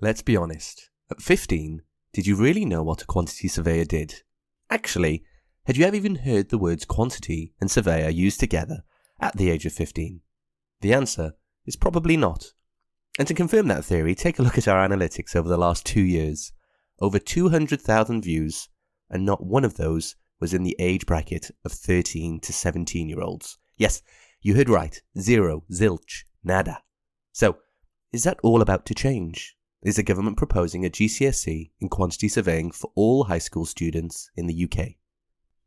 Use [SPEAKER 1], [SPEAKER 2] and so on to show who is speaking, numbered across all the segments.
[SPEAKER 1] Let's be honest. At 15, did you really know what a quantity surveyor did? Actually, had you ever even heard the words quantity and surveyor used together at the age of 15? The answer is probably not. And to confirm that theory, take a look at our analytics over the last 2 years. Over 200,000 views, and not one of those was in the age bracket of 13 to 17-year-olds. Yes, you heard right. Zero, zilch, nada. So, is that all about to change? Is the government proposing a GCSE in quantity surveying for all high school students in the UK?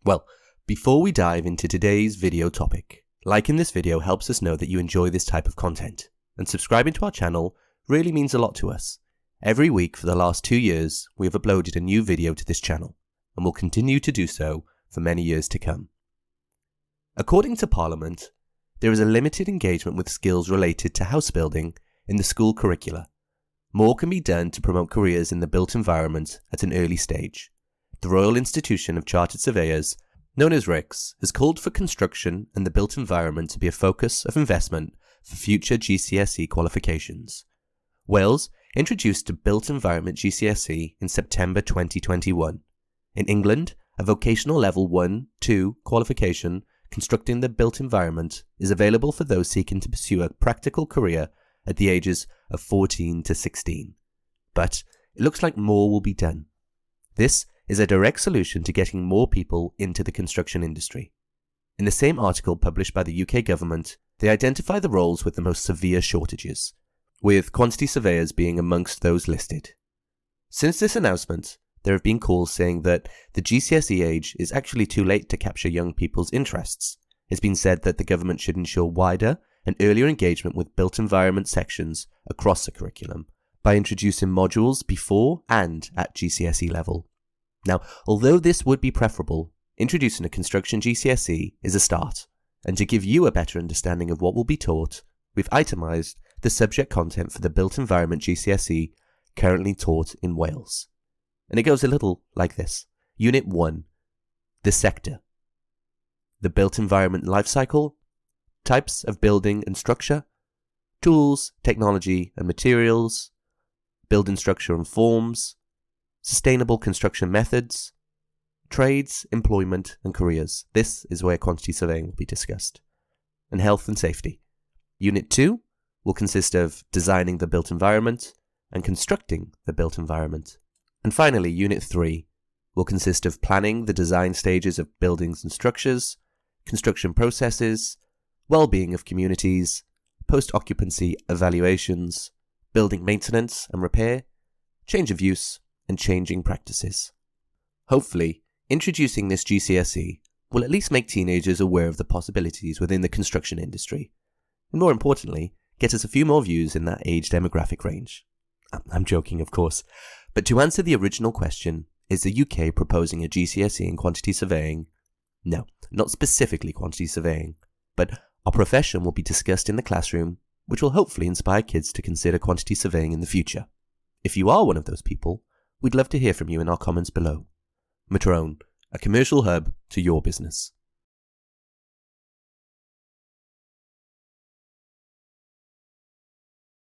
[SPEAKER 1] Well, before we dive into today's video topic, liking this video helps us know that you enjoy this type of content, and subscribing to our channel really means a lot to us. Every week for the last 2 years, we have uploaded a new video to this channel, and will continue to do so for many years to come. According to Parliament, there is a limited engagement with skills related to house building in the school curricula. More can be done to promote careers in the built environment at an early stage. The Royal Institution of Chartered Surveyors, known as RICS, has called for construction and the built environment to be a focus of investment for future GCSE qualifications. Wales introduced a built environment GCSE in September 2021. In England, a vocational level 1-2 qualification constructing the built environment is available for those seeking to pursue a practical career at the ages of 14 to 16. But it looks like more will be done. This is a direct solution to getting more people into the construction industry. In the same article published by the UK government, they identify the roles with the most severe shortages, with quantity surveyors being amongst those listed. Since this announcement, there have been calls saying that the GCSE age is actually too late to capture young people's interests. It's been said that the government should ensure wider and earlier engagement with built environment sections across the curriculum by introducing modules before and at GCSE level. Now, although this would be preferable, introducing a construction GCSE is a start, and to give you a better understanding of what will be taught, we've itemised the subject content for the built environment GCSE currently taught in Wales. And it goes a little like this. Unit 1, the sector, the built environment life cycle, types of building and structure, tools, technology and materials, building structure and forms, sustainable construction methods, trades, employment and careers. This is where quantity surveying will be discussed. And health and safety. Unit 2 will consist of designing the built environment and constructing the built environment. And finally, Unit 3 will consist of planning the design stages of buildings and structures, construction processes, well-being of communities, post-occupancy evaluations, building maintenance and repair, change of use, and changing practices. Hopefully, introducing this GCSE will at least make teenagers aware of the possibilities within the construction industry, and more importantly, get us a few more views in that age demographic range. I'm joking, of course. But to answer the original question, is the UK proposing a GCSE in quantity surveying? No, not specifically quantity surveying, but our profession will be discussed in the classroom, which will hopefully inspire kids to consider quantity surveying in the future. If you are one of those people, we'd love to hear from you in our comments below. Metroun, a commercial hub to your business.